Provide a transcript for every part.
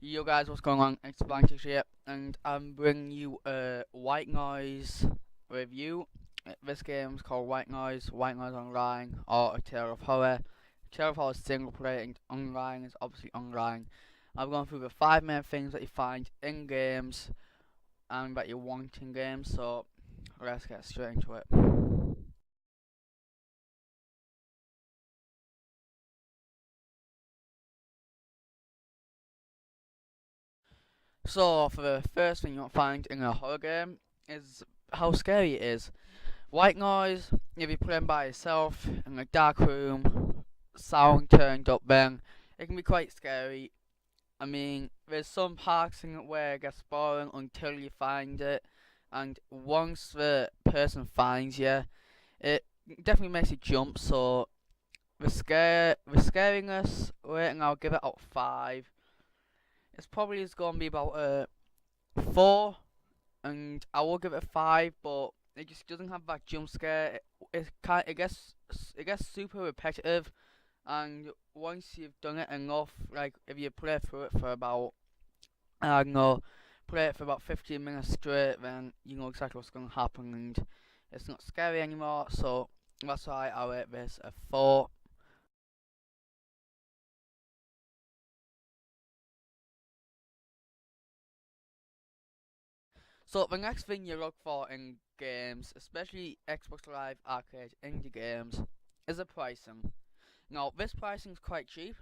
Yo guys, what's going on? It's Blanchix here, and I'm bringing you a White Noise review. This game's called White Noise, White Noise Online, or A Tale of Horror. Tale of Horror is single player, and online is obviously online. I'm going through the 5 main things that you find in games and that you want in games, so let's get straight into it. So, for the first thing you'll find in a horror game is how scary it is. White noise, if you're playing by yourself in a dark room, sound turned up, then it can be quite scary. I mean, there's some parts in it where it gets boring until you find it, and once the person finds you, it definitely makes you jump. So the scariness rating, I'll give it out 5. It's probably is gonna be about 4, and I will give it a 5, but it just doesn't have that jump scare. It gets super repetitive, and once you've done it enough, like if you play through it for about, I don't know, play it for about 15 minutes straight, then you know exactly what's gonna happen, and it's not scary anymore. So that's why I rate this a 4. So the next thing you look for in games, especially Xbox Live Arcade indie games, is the pricing. Now this pricing is quite cheap.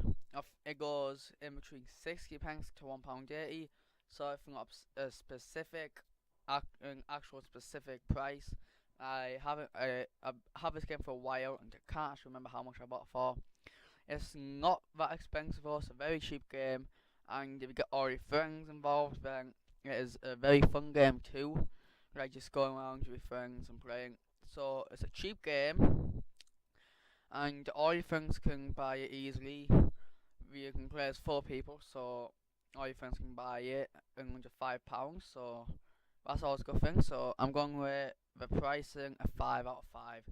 It goes in between 60 pence to £1.80. So if you want a specific, an actual specific price, I have this game for a while and I can't actually remember how much I bought it for. It's not that expensive, though. It's a very cheap game, and if you get all your friends involved, then it is a very fun game too. Like just going around with friends and playing. So it's a cheap game, and all your friends can buy it easily. You can play as 4 people, so all your friends can buy it in under £5. So that's always a good thing. So I'm going with the pricing a 5 out of 5,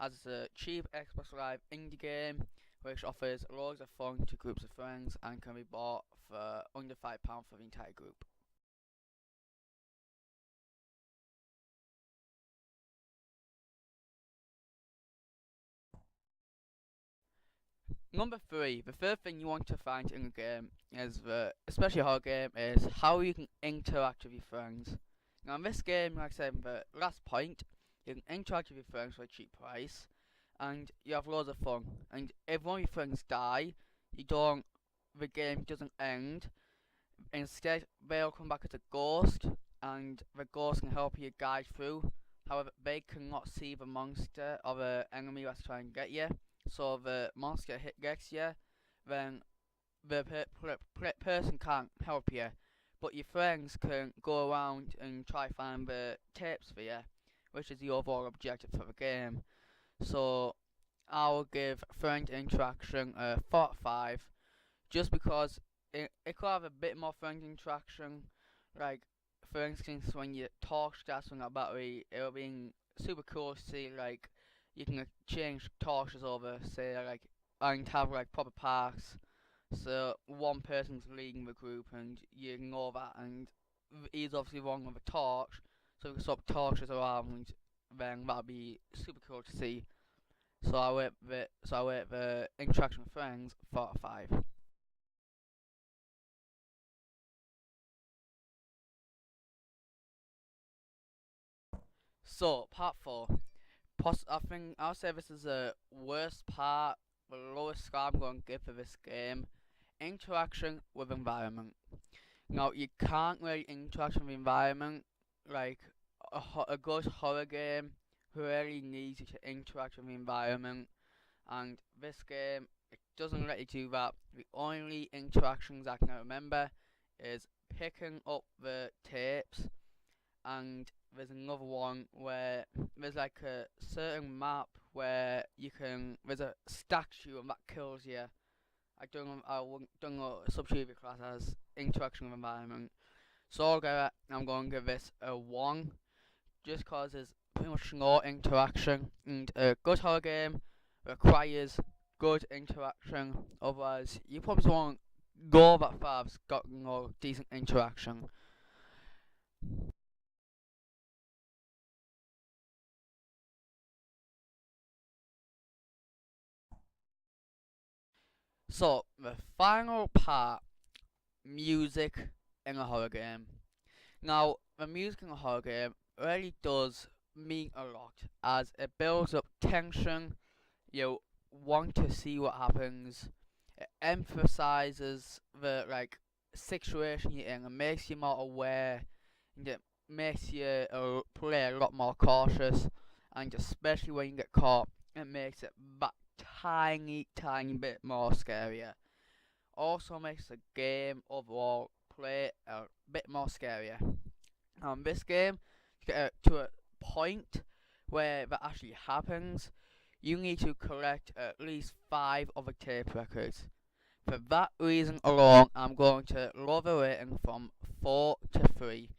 as it's a cheap Xbox Live indie game which offers loads of fun to groups of friends and can be bought for under £5 for the entire group. Number 3, the third thing you want to find in a game is especially a horror game, is how you can interact with your friends. Now in this game, like I said in the last point, you can interact with your friends for a cheap price, and you have loads of fun. And if one of your friends die, you don't, the game doesn't end. Instead, they'll come back as a ghost, and the ghost can help you guide through. However, they cannot see the monster or the enemy that's trying to get you. So if the monster gets you, then the person can't help you. But your friends can go around and try find the tapes for you, which is the overall objective for the game. So I'll give friend interaction a 4 out of 5, just because it could have a bit more friend interaction. Like, for instance, when your torch starts on that battery, it'll be super cool to see, like, you can change torches over, say, like, and have, like, proper parks. So, one person's leading the group, and you know that, and he's obviously wrong with a torch, so we can swap torches around, then that'll be super cool to see. So I rate the interaction with friends 4 out of 5. So part 4. I think I'll say this is the worst part, the lowest score I'm going to give for this game. Interaction with environment. Now you can't really interact with the environment like a good horror game really needs you to interact with the environment, and this game, it doesn't let you do that. The only interactions I can remember is picking up the tapes, and there's another one where there's like a certain map where there's a statue and that kills you. I don't know substitute class as interaction with environment. So altogether, I'm going to give this a 1, just cause there's pretty much no interaction, and a good horror game requires good interaction. Otherwise, you probably won't go that far, it's got no decent interaction. So the final part, music in a horror game. Now the music in a horror game really does mean a lot as it builds up tension. You want to see what happens. It emphasizes the situation you're in and makes you more aware, and it makes you play a lot more cautious. And especially when you get caught, it makes it that tiny bit more scarier. Also makes the game overall play a bit more scarier. This game, to get to a point where that actually happens, you need to collect at least 5 of the tape records. For that reason alone, I'm going to lower the rating from 4 to 3.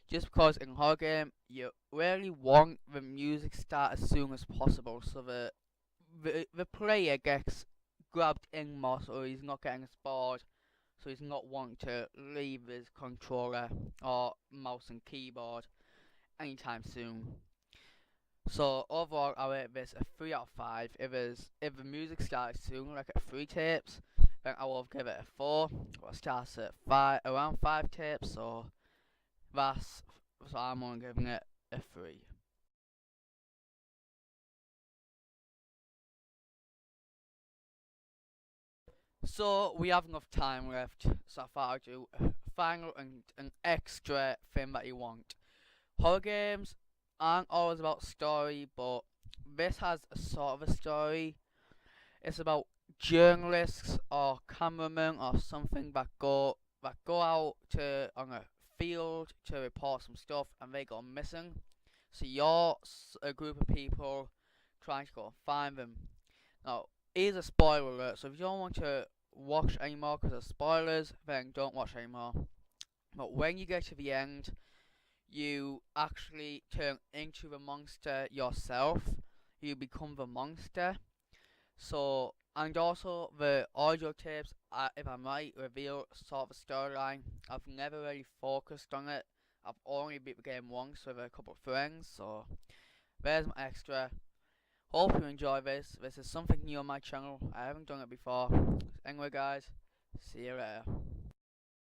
Just because in horror game, you really want the music to start as soon as possible so the player gets grabbed in more so he's not getting bored, so he's not wanting to leave his controller or mouse and keyboard anytime soon. So overall, I rate this a 3 out of 5. If the music starts soon, like at 3 tapes, then I will give it a 4. Well, it starts at around 5 tapes, so I'm only giving it a 3. So we have enough time left, so I thought I'd do a final and an extra thing that you want. Horror games aren't always about story, but this has a sort of a story. It's about journalists or cameramen or something that go out to on a field to report some stuff and they go missing. So you're a group of people trying to go find them. Now, here's a spoiler alert. So if you don't want to watch anymore because of spoilers, then don't watch anymore. But when you get to the end, you actually turn into the monster yourself. You become the monster. So, and also the audio tapes, if I might reveal sort of a storyline, I've never really focused on it. I've only beat the game once with a couple of friends, so there's my extra. Hope you enjoy this. This is something new on my channel. I haven't done it before. Anyway, guys, see you later.